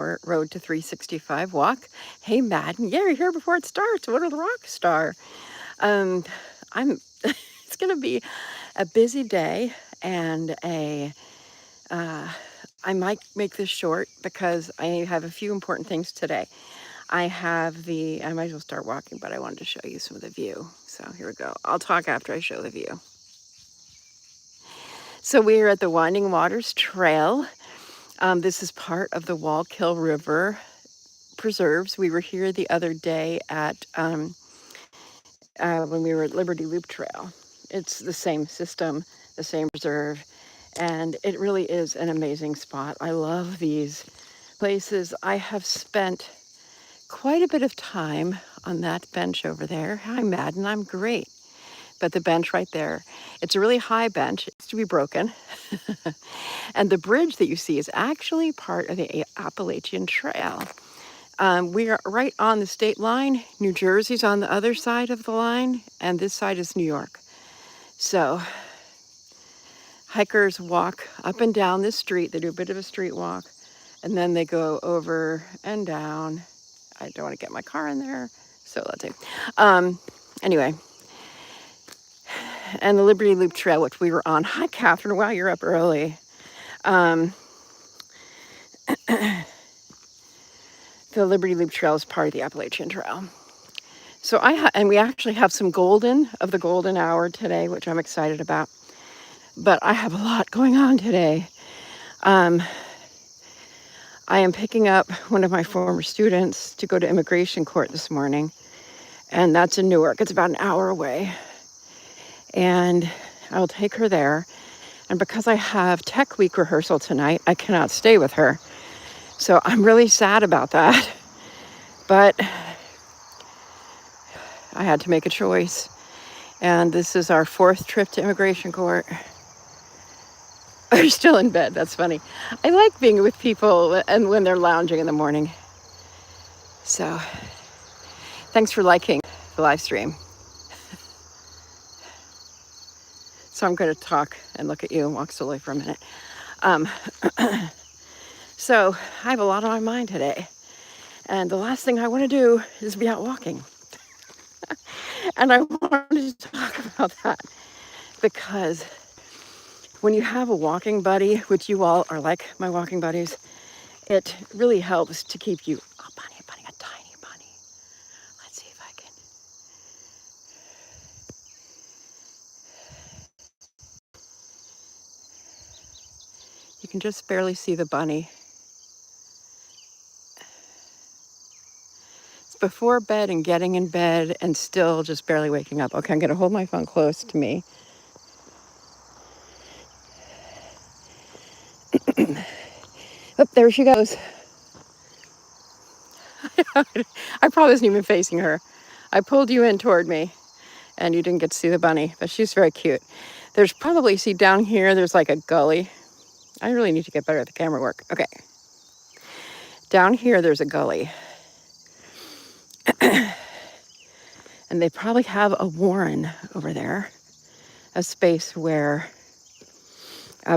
Road to 365 walk. Hey, Madden, yeah, you're here before it starts. What a rock star. Um, I'm. It's gonna be a busy day and I might make this short because I have a few important things today. I might as well start walking, but I wanted to show you some of the view. So here we go. I'll talk after I show the view. So we are at the Winding Waters Trail. This is part of the Wallkill River preserves. We were here the other day at when we were at Liberty Loop Trail. It's the same system, the same preserve, and it really is an amazing spot. I love these places. I have spent quite a bit of time on that bench over there. Hi, Madden, I'm great. But the bench right there, it's a really high bench. It's to be broken. And the bridge that you see is actually part of the Appalachian Trail. We are right on the state line. New Jersey's on the other side of the line, and this side is New York. So hikers walk up and down this street. They do a bit of a street walk, and then they go over and down. I don't want to get my car in there, so let's see. Anyway, and the Liberty Loop Trail, which we were on. Hi, Catherine. Wow, you're up early. The Liberty Loop Trail is part of the Appalachian Trail. So and we actually have some of the golden hour today, which I'm excited about. But I have a lot going on today. I am picking up one of my former students to go to immigration court this morning, and that's in Newark. It's about an hour away. And I'll take her there. And because I have tech week rehearsal tonight, I cannot stay with her. So I'm really sad about that, but I had to make a choice. And this is our 4th trip to immigration court. They're still in bed, that's funny. I like being with people and when they're lounging in the morning. So thanks for liking the live stream. So I'm going to talk and look at you and walk slowly for a minute. So I have a lot on my mind today. And the last thing I want to do is be out walking. And I wanted to talk about that because when you have a walking buddy, which you all are like my walking buddies, it really helps to keep you, a tiny bunny. Let's see if I can. You can just barely see the bunny. Before bed and getting in bed and still just barely waking up. Okay, I'm gonna hold my phone close to me. Oh, there she goes. I probably wasn't even facing her. I pulled you in toward me and you didn't get to see the bunny, but she's very cute. There's probably, see down here, there's like a gully. I really need to get better at the camera work. Okay. Down here, there's a gully. And they probably have a warren over there, a space where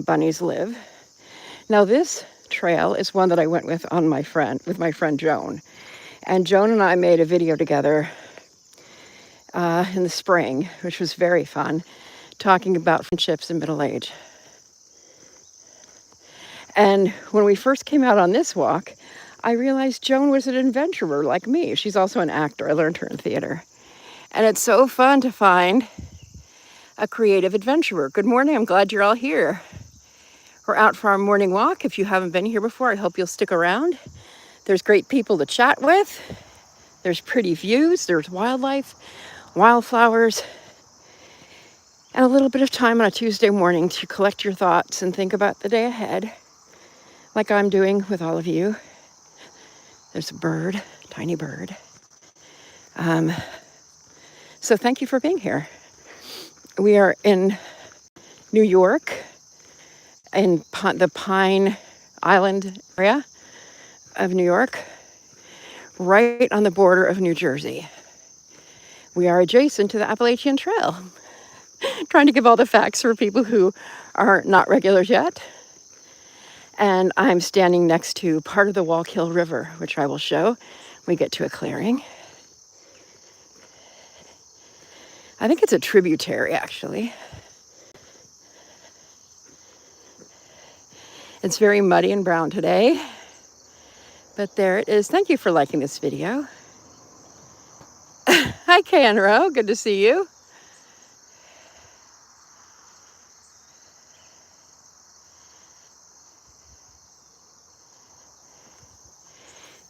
bunnies live. Now this trail is one that I went with my friend Joan. And Joan and I made a video together in the spring, which was very fun, talking about friendships in middle age. And when we first came out on this walk, I realized Joan was an adventurer like me. She's also an actor. I learned her in theater. And it's so fun to find a creative adventurer. Good morning. I'm glad you're all here. We're out for our morning walk. If you haven't been here before, I hope you'll stick around. There's great people to chat with. There's pretty views. There's wildlife, wildflowers, and a little bit of time on a Tuesday morning to collect your thoughts and think about the day ahead, like I'm doing with all of you. There's a bird, tiny bird. So thank you for being here. We are in New York, in the Pine Island area of New York, right on the border of New Jersey. We are adjacent to the Appalachian Trail. Trying to give all the facts for people who are not regulars yet. And I'm standing next to part of the Wallkill River, which I will show when we get to a clearing. I think it's a tributary, actually. It's very muddy and brown today, but there it is. Thank you for liking this video. Hi, Canro. Good to see you.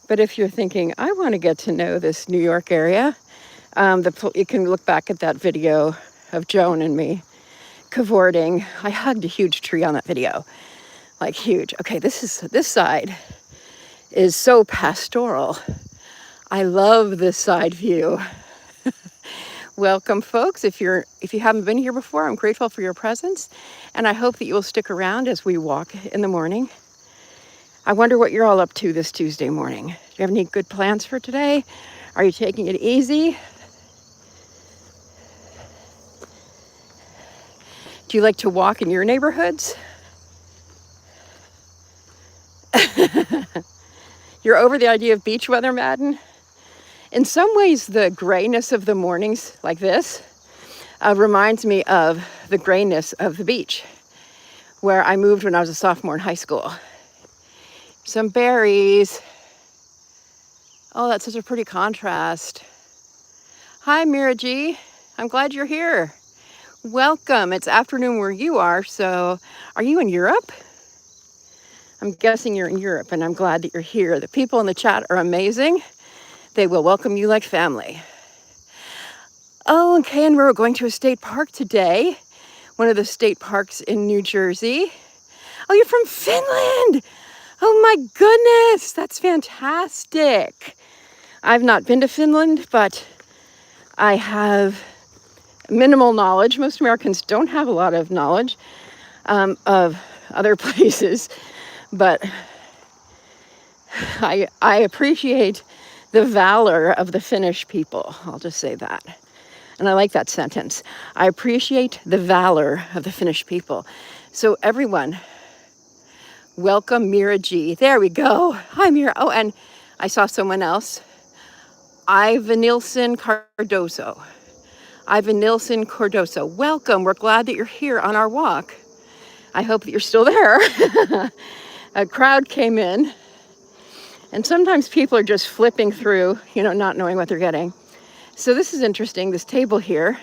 But if you're thinking, I want to get to know this New York area, you can look back at that video of Joan and me cavorting. I hugged a huge tree on that video, like huge. Okay, this side is so pastoral. I love this side view. Welcome, folks. If you haven't been here before, I'm grateful for your presence, and I hope that you will stick around as we walk in the morning. I wonder what you're all up to this Tuesday morning. Do you have any good plans for today? Are you taking it easy? Do you like to walk in your neighborhoods? You're over the idea of beach weather, Madden? In some ways, the grayness of the mornings like this reminds me of the grayness of the beach, where I moved when I was a sophomore in high school. Some berries. Oh, that's such a pretty contrast. Hi, Mira G. I'm glad you're here. Welcome. It's afternoon where you are, so are you in Europe? I'm guessing you're in Europe, and I'm glad that you're here. The people in the chat are amazing. They will welcome you like family. Oh, okay, and we're going to a state park today, one of the state parks in New Jersey. Oh, you're from Finland! Oh my goodness, that's fantastic. I've not been to Finland, but I have minimal knowledge. Most Americans don't have a lot of knowledge of other places, but I appreciate the valor of the Finnish people. I'll just say that. And I like that sentence. I appreciate the valor of the Finnish people. So everyone, welcome Mira G. There we go. Hi, Mira. Oh, and I saw someone else. Ivan Nilsson Cardoso. Ivan Nilsson Cardoso. Welcome. We're glad that you're here on our walk. I hope that you're still there. A crowd came in. And sometimes people are just flipping through, not knowing what they're getting. So this is interesting, this table here.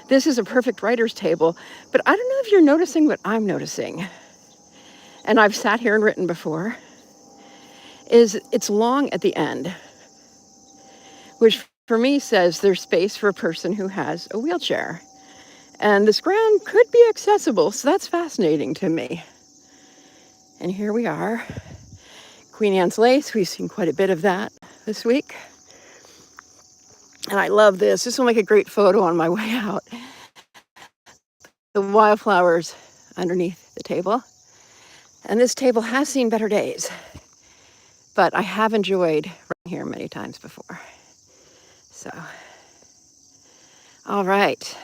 This is a perfect writer's table, but I don't know if you're noticing what I'm noticing. And I've sat here and written before, is it's long at the end, which for me says there's space for a person who has a wheelchair. And this ground could be accessible, so that's fascinating to me. And here we are, Queen Anne's Lace. We've seen quite a bit of that this week. And I love this. This will make a great photo on my way out. The wildflowers underneath the table. And this table has seen better days, but I have enjoyed running here many times before. So, all right.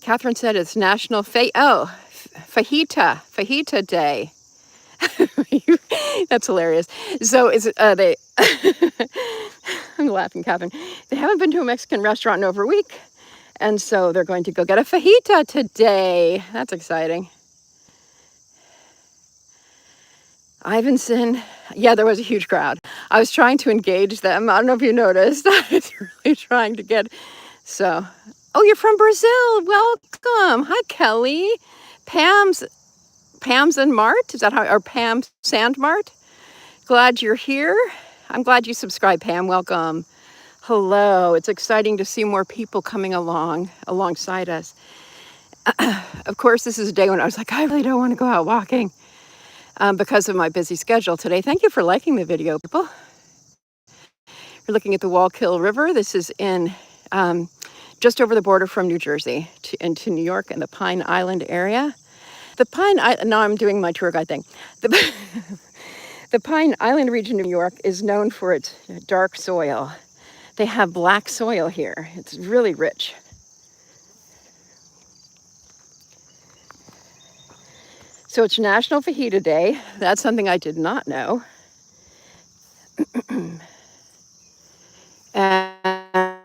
Catherine said it's National Fajita Day. That's hilarious. So it's they. I'm laughing, Catherine. They haven't been to a Mexican restaurant in over a week, and so they're going to go get a fajita today. That's exciting. Ivanson, yeah, there was a huge crowd. I was trying to engage them. I don't know if you noticed. I was really trying to get. So, oh, you're from Brazil. Welcome. Hi, Kelly. Pam's and Mart. Is that how? Or Pam Sandmart? Glad you're here. I'm glad you subscribed, Pam. Welcome. Hello. It's exciting to see more people coming alongside us. Of course, this is a day when I was like, I really don't want to go out walking because of my busy schedule today. Thank you for liking the video, people. You're looking at the Wallkill River. This is in just over the border from New Jersey into New York in the Pine Island area. Now I'm doing my tour guide thing. The Pine Island region of New York is known for its dark soil. They have black soil here. It's really rich. So it's National Fajita Day. That's something I did not know. And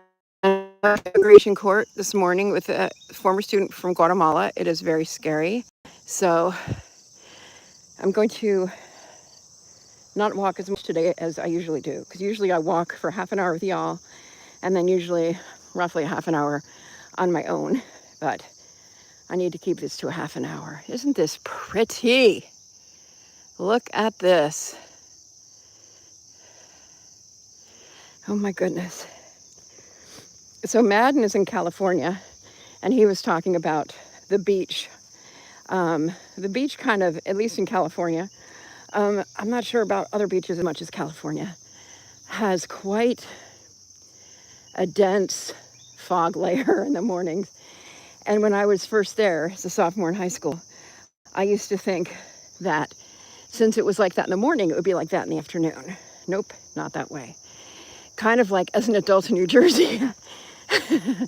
immigration court this morning with a former student from Guatemala. It is very scary. So I'm going to not walk as much today as I usually do, because usually I walk for half an hour with y'all and then usually roughly a half an hour on my own. But I need to keep this to a half an hour. Isn't this pretty? Look at this. Oh my goodness. So Madden is in California, and he was talking about the beach. The beach kind of, at least in California, I'm not sure about other beaches as much as California, has quite a dense fog layer in the mornings. And when I was first there as a sophomore in high school, I used to think that since it was like that in the morning, it would be like that in the afternoon. Nope, not that way. Kind of like as an adult in New Jersey, I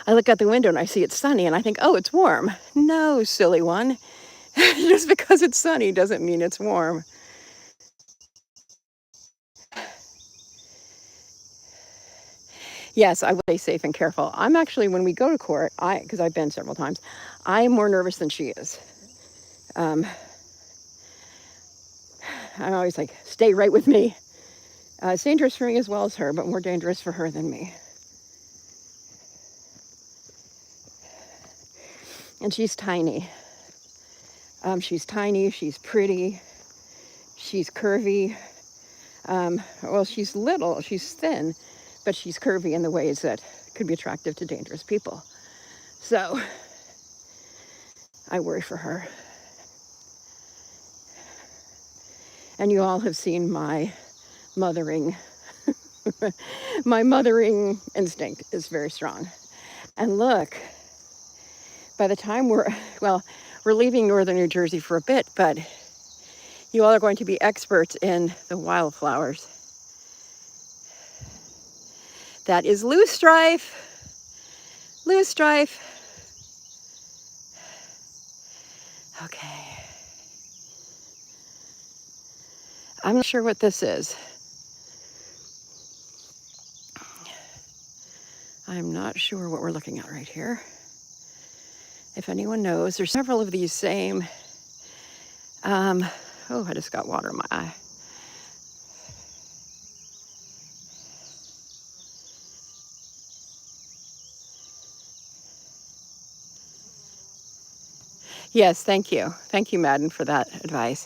look out the window and I see it's sunny and I think, oh, it's warm. No, silly one. Just because it's sunny doesn't mean it's warm. Yes, I will stay safe and careful. I'm actually, when we go to court, because I've been several times, I'm more nervous than she is. I'm always like, stay right with me. It's dangerous for me as well as her, but more dangerous for her than me. And she's tiny. She's tiny, she's pretty, she's curvy. Well, she's little, she's thin, but she's curvy in the ways that could be attractive to dangerous people. So I worry for her. And you all have seen my mothering. My mothering instinct is very strong. And look, by the time we're leaving northern New Jersey for a bit, but you all are going to be experts in the wildflowers. That is loosestrife. Loosestrife. Okay. I'm not sure what this is. I'm not sure what we're looking at right here. If anyone knows, there's several of these same, I just got water in my eye. Yes, thank you. Thank you, Madden, for that advice.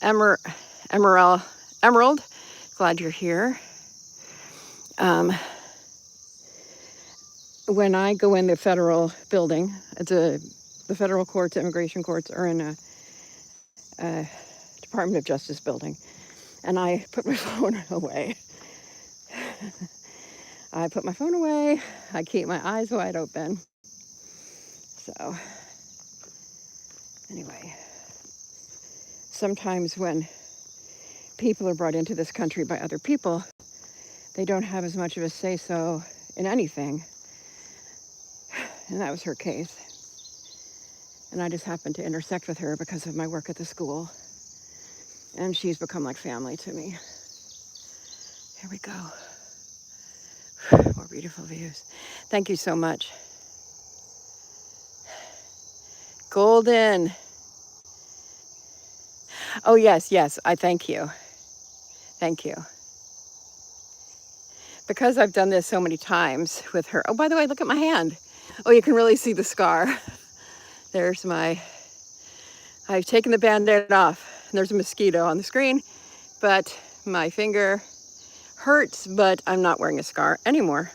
Emerald, glad you're here. When I go in the federal building, the federal courts, immigration courts are in a Department of Justice building, and I put my phone away. I put my phone away. I keep my eyes wide open. So, anyway, sometimes when people are brought into this country by other people, they don't have as much of a say-so in anything. And that was her case. And I just happened to intersect with her because of my work at the school. And she's become like family to me. Here we go. More beautiful views. Thank you so much. Golden. Oh, yes, I thank you. Thank you. Because I've done this so many times with her. Oh, by the way, look at my hand. Oh, you can really see the scar. There's I've taken the Band-Aid off. And there's a mosquito on the screen, but my finger hurts, but I'm not wearing a scar anymore.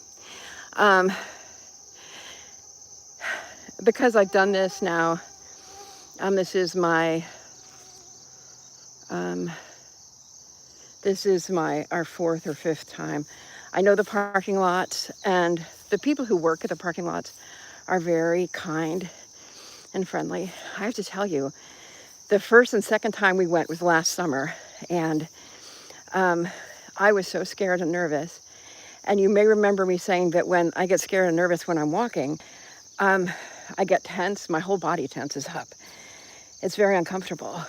Because I've done this now, this is our fourth or fifth time. I know the parking lots, and the people who work at the parking lots are very kind and friendly. I have to tell you, the first and second time we went was last summer, and I was so scared and nervous. And you may remember me saying that when I get scared and nervous when I'm walking, I get tense. My whole body tenses up. It's very uncomfortable.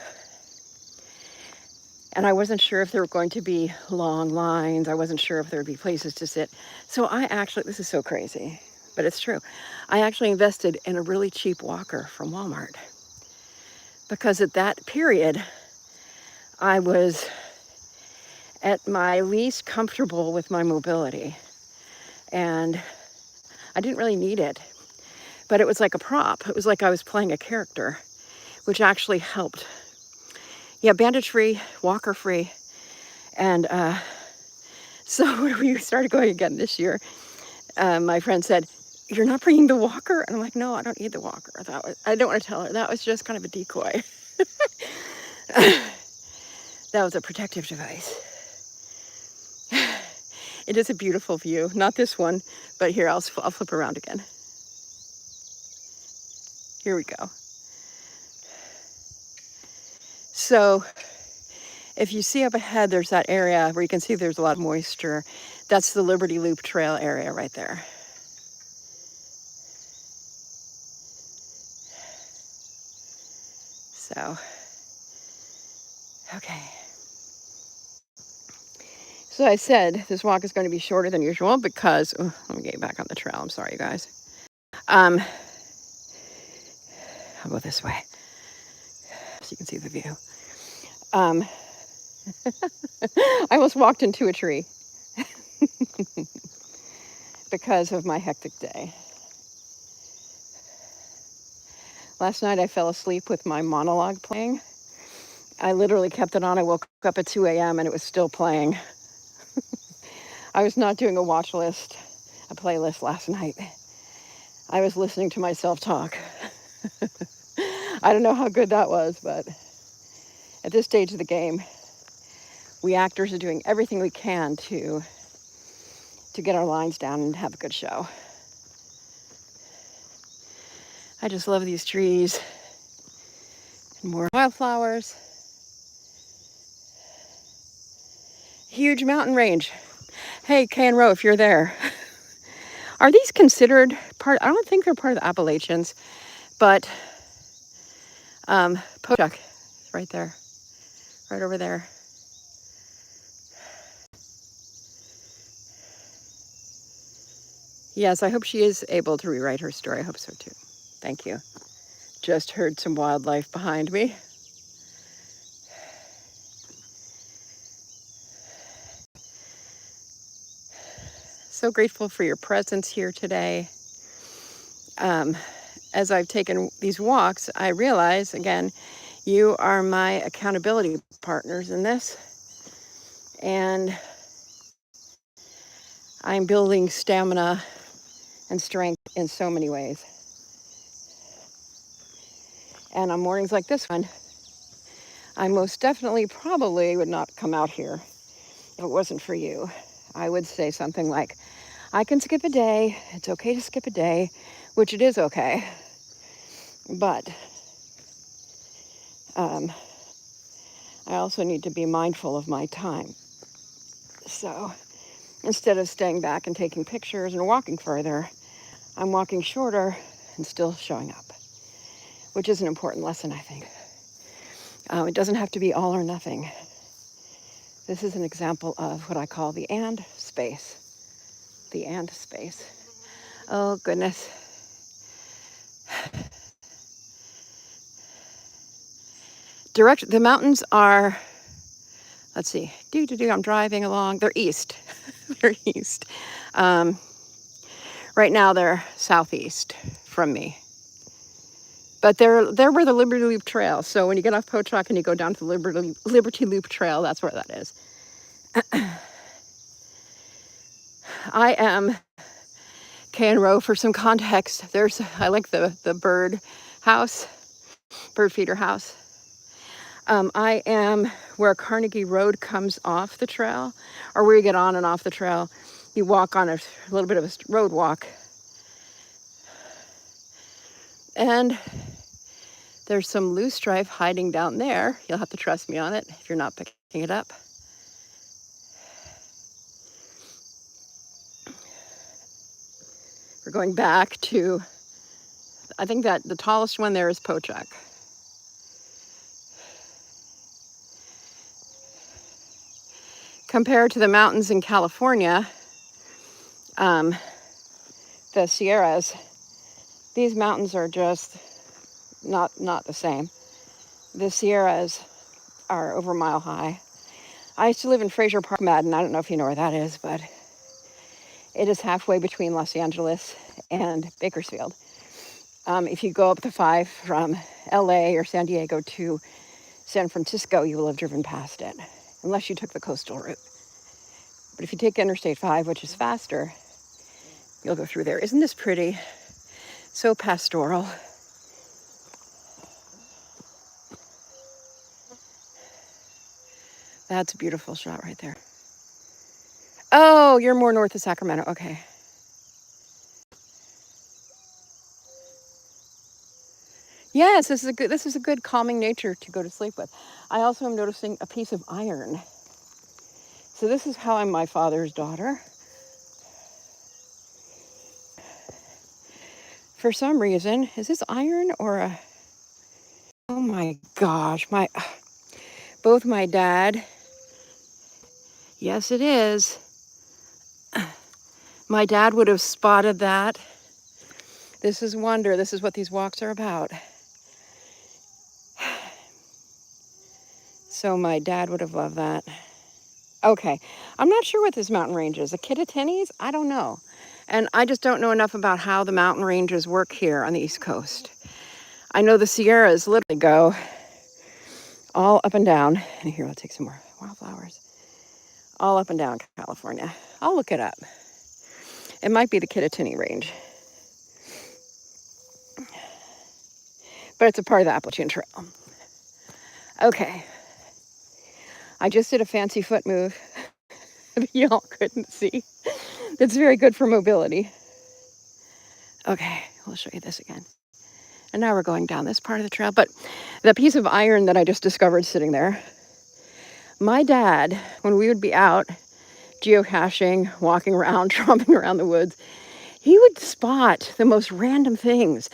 And I wasn't sure if there were going to be long lines. I wasn't sure if there would be places to sit. So I actually, this is so crazy, but it's true. I actually invested in a really cheap walker from Walmart, because at that period, I was at my least comfortable with my mobility. And I didn't really need it, but it was like a prop. It was like I was playing a character, which actually helped. Yeah, bandage free, walker free. And so when we started going again this year, my friend said, "You're not bringing the walker?" And I'm like, "No, I don't need the walker." I don't want to tell her. That was just kind of a decoy. That was a protective device. It is a beautiful view. Not this one, but here, I'll flip around again. Here we go. So if you see up ahead, there's that area where you can see there's a lot of moisture. That's the Liberty Loop Trail area right there. So, okay. So I said this walk is going to be shorter than usual because, let me get back on the trail. I'm sorry, you guys. I'll go this way so you can see the view. I almost walked into a tree because of my hectic day. Last night I fell asleep with my monologue playing. I literally kept it on. I woke up at 2 a.m. and it was still playing. I was not doing a watch list, a playlist last night. I was listening to myself talk. I don't know how good that was, but at this stage of the game, we actors are doing everything we can to get our lines down and have a good show. I just love these trees and more wildflowers. Huge mountain range. Hey, K&Row, if you're there. Are these considered part? I don't think they're part of the Appalachians, but Pochuck is right there, right over there. Yes, I hope she is able to rewrite her story. I hope so too. Thank you. Just heard some wildlife behind me. So grateful for your presence here today. As I've taken these walks, I realize, again, you are my accountability partners in this. And I'm building stamina and strength in so many ways. And on mornings like this one, I most definitely probably would not come out here if it wasn't for you. I would say something like, I can skip a day. It's okay to skip a day, which it is okay. But I also need to be mindful of my time. So instead of staying back and taking pictures and walking further, I'm walking shorter and still showing up, which is an important lesson, I think. It doesn't have to be all or nothing. This is an example of what I call the and space. The and space. Oh, goodness. The mountains are, let's see, I'm driving along. They're east. They're east. Right now they're southeast from me. But they're where the Liberty Loop Trail. So when you get off Pochuck and you go down to the Liberty Loop Trail, that's where that is. I am K&Row for some context. I like the bird feeder house. I am where Carnegie Road comes off the trail, or where you get on and off the trail. You walk on a little bit of a road walk. And there's some loosestrife hiding down there. You'll have to trust me on it if you're not picking it up. We're going back to I think that the tallest one there is Pochuck. Compared to the mountains in California, the Sierras, these mountains are just not the same. The Sierras are over a mile high. I used to live in Fraser Park, Madden. I don't know if you know where that is, but it is halfway between Los Angeles and Bakersfield. If you go up the 5 from LA or San Diego to San Francisco, you will have driven past it, unless you took the coastal route. But if you take Interstate 5, which is faster, you'll go through there. Isn't this pretty? So pastoral. That's a beautiful shot right there. Oh, you're more north of Sacramento. Okay. Yes, this is a good calming nature to go to sleep with. I also am noticing a piece of iron. So this is how I'm my father's daughter. For some reason, is this iron or a... Oh my gosh, both my dad... Yes, it is. My dad would have spotted that. This is wonder. This is what these walks are about. So my dad would have loved that. Okay, I'm not sure what this mountain range is. The Kittatinnies? I don't know. And I just don't know enough about how the mountain ranges work here on the East Coast. I know the Sierras literally go all up and down. And here, let's take some more wildflowers. All up and down California. I'll look it up. It might be the Kittatinny range. But it's a part of the Appalachian Trail. Okay. I just did a fancy foot move that y'all couldn't see. That's very good for mobility. Okay, we'll show you this again. And now we're going down this part of the trail. But the piece of iron that I just discovered sitting there, my dad, when we would be out geocaching, walking around, tromping around the woods, he would spot the most random things,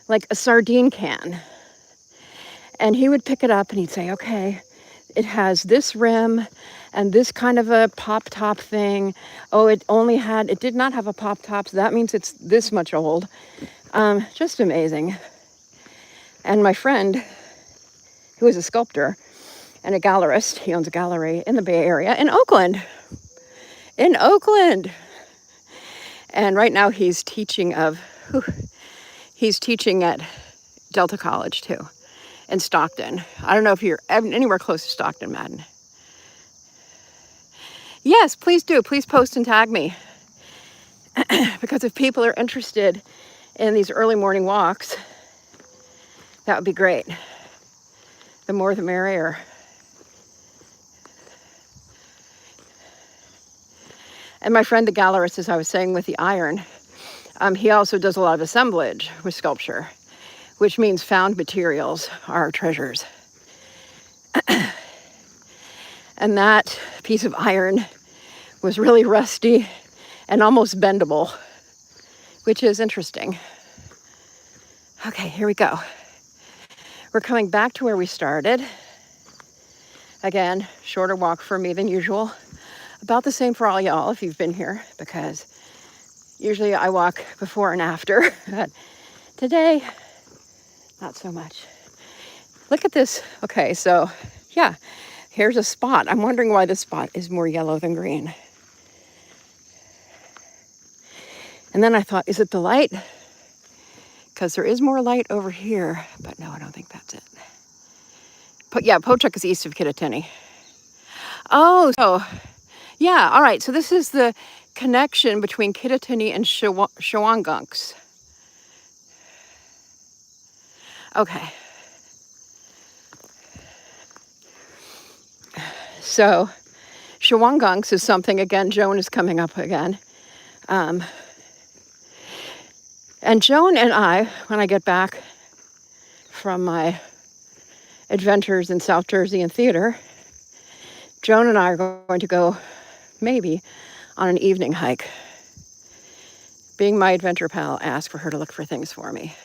like a sardine can. And he would pick it up and he'd say, okay, it has this rim and this kind of a pop top thing. Oh, it did not have a pop top, so that means it's this much old. Just amazing. And my friend, who is a sculptor and a gallerist, he owns a gallery in the Bay Area in Oakland. And right now he's teaching at Delta College too, in Stockton. I don't know if you're anywhere close to Stockton, Madden. Yes, please do. Please post and tag me. Because if people are interested in these early morning walks, that would be great. The more the merrier. And my friend, the gallerist, as I was saying with the iron, he also does a lot of assemblage with sculpture, which means found materials are treasures. And that piece of iron was really rusty and almost bendable, which is interesting. Okay, here we go. We're coming back to where we started. Again, shorter walk for me than usual. About the same for all y'all if you've been here, because usually I walk before and after, but today, not so much. Look at this. Okay, so yeah, here's a spot. I'm wondering why this spot is more yellow than green. And then I thought, is it the light? Because there is more light over here, but no, I don't think that's it. But yeah, Pochuck is east of Kittatinny. Oh, so yeah, all right. So this is the connection between Kittatinny and Shawangunks. Okay. So Shawangunks is something, again, Joan is coming up again. And Joan and I, when I get back from my adventures in South Jersey and theater, Joan and I are going to go maybe on an evening hike. Being my adventure pal, ask for her to look for things for me.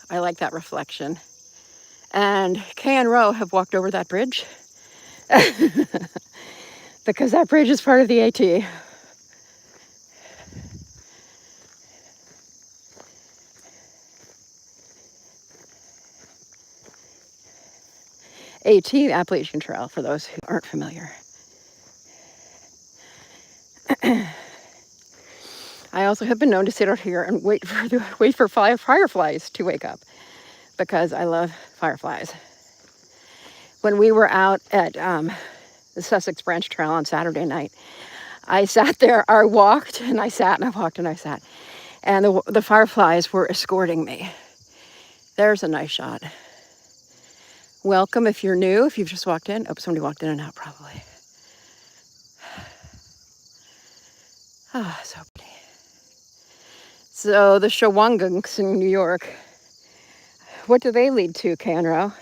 I like that reflection. And Kay and Ro have walked over that bridge because that bridge is part of the AT. AT, Appalachian Trail, for those who aren't familiar. I also have been known to sit out here and wait for fireflies to wake up because I love fireflies. When we were out at the Sussex Branch Trail on Saturday night, I sat there, I walked and I sat and I walked and I sat. And the fireflies were escorting me. There's a nice shot. Welcome if you're new, if you've just walked in. Oh, somebody walked in and out probably. Ah, so pretty. So the Shawangunk in New York, what do they lead to, Kanro?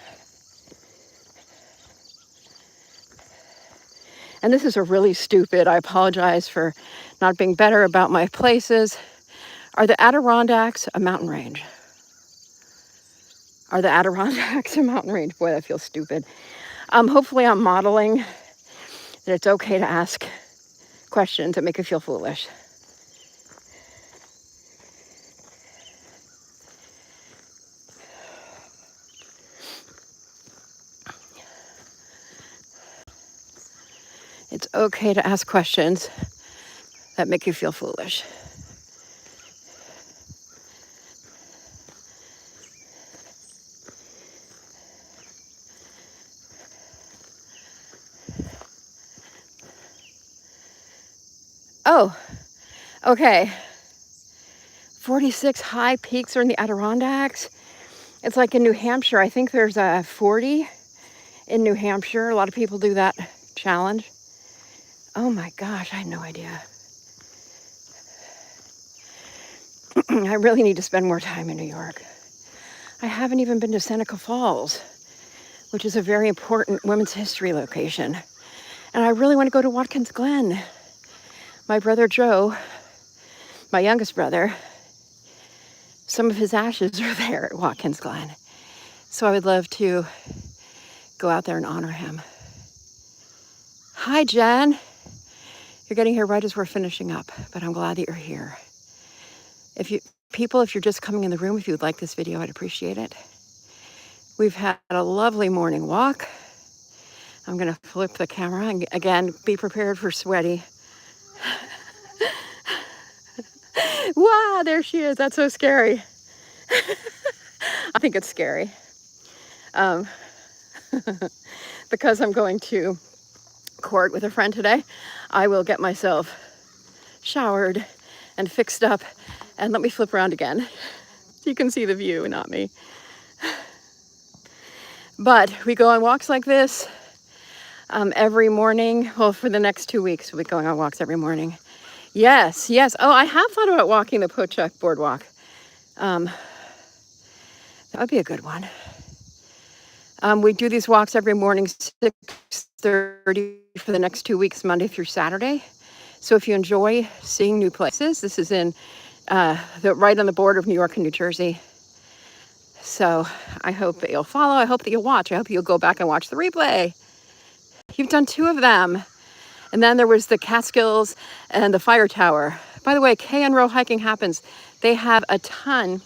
And this is a really stupid, I apologize for not being better about my places. Are the Adirondacks a mountain range? Are the Adirondacks a mountain range? Boy, that feels stupid. Hopefully I'm modeling that it's okay to ask questions that make you feel foolish. It's okay to ask questions that make you feel foolish. Oh, okay. 46 high peaks are in the Adirondacks. It's like in New Hampshire. I think there's a 40 in New Hampshire. A lot of people do that challenge. Oh my gosh, I had no idea. I really need to spend more time in New York. I haven't even been to Seneca Falls, which is a very important women's history location. And I really want to go to Watkins Glen. My brother Joe, my youngest brother, some of his ashes are there at Watkins Glen. So I would love to go out there and honor him. Hi, Jen. You're getting here right as we're finishing up, but I'm glad that you're here. If you're just coming in the room, if you would like this video, I'd appreciate it. We've had a lovely morning walk. I'm gonna flip the camera and again, be prepared for sweaty. Wow, there she is. That's so scary. I think it's scary. Because I'm going to court with a friend today, I will get myself showered and fixed up, and let me flip around again so you can see the view, not me. But we go on walks like this every morning. Well, for the next 2 weeks, we'll be going on walks every morning. Yes. Oh, I have thought about walking the Pochuck Boardwalk. That would be a good one. We do these walks every morning, 6:30 for the next 2 weeks, Monday through Saturday. So if you enjoy seeing new places, this is in right on the border of New York and New Jersey. So I hope that you'll follow. I hope that you'll watch. I hope you'll go back and watch the replay. You've done 2 of them. And then there was the Catskills and the Fire Tower. By the way, K and Row Hiking Happens. They have a ton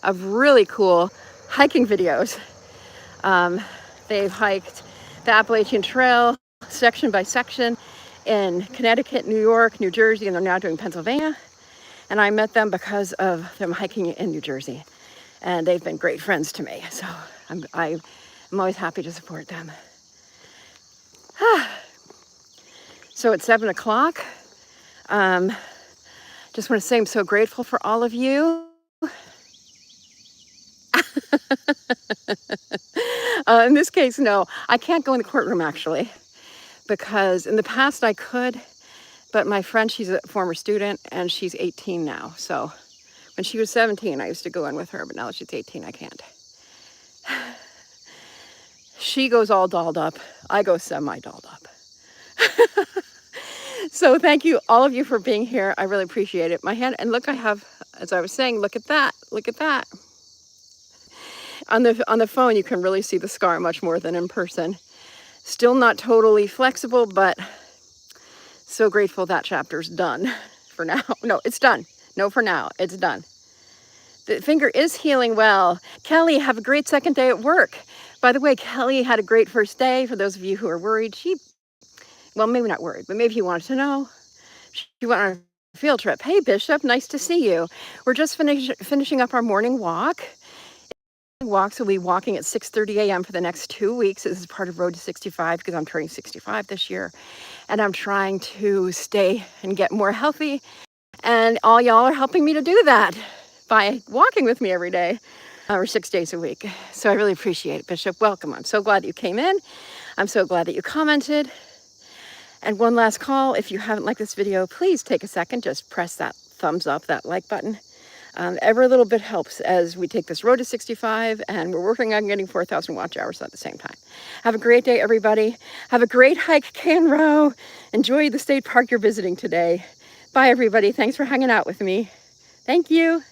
of really cool hiking videos. They've hiked the Appalachian Trail section by section in Connecticut, New York, New Jersey, and they're now doing Pennsylvania. And I met them because of them hiking in New Jersey. And they've been great friends to me. So I'm always happy to support them. So it's 7 o'clock. Just want to say I'm so grateful for all of you. In this case, no, I can't go in the courtroom actually, because in the past I could, but my friend, she's a former student and she's 18 now. So when she was 17, I used to go in with her, but now that she's 18, I can't. She goes all dolled up. I go semi-dolled up. So thank you, all of you, for being here. I really appreciate it. My hand, and look, I have, as I was saying, look at that. Look at that. On the phone, you can really see the scar much more than in person. Still not totally flexible, but so grateful that chapter's done for now. No, it's done. No, for now, it's done. The finger is healing well. Kelly, have a great second day at work. By the way, Kelly had a great first day. For those of you who are worried, well, maybe not worried, but maybe you wanted to know. She went on a field trip. Hey, Bishop, nice to see you. We're just finishing up our morning walk. Walks will be walking at 6:30 a.m. for the next 2 weeks. This is part of Road to 65 because I'm turning 65 this year. And I'm trying to stay and get more healthy. And all y'all are helping me to do that by walking with me every day or 6 days a week. So I really appreciate it, Bishop. Welcome. I'm so glad that you came in. I'm so glad that you commented. And one last call, if you haven't liked this video, please take a second, just press that thumbs up, that like button. Every little bit helps as we take this road to 65, and we're working on getting 4,000 watch hours at the same time. Have a great day, everybody. Have a great hike, Canrow. Enjoy the state park you're visiting today. Bye, everybody. Thanks for hanging out with me. Thank you.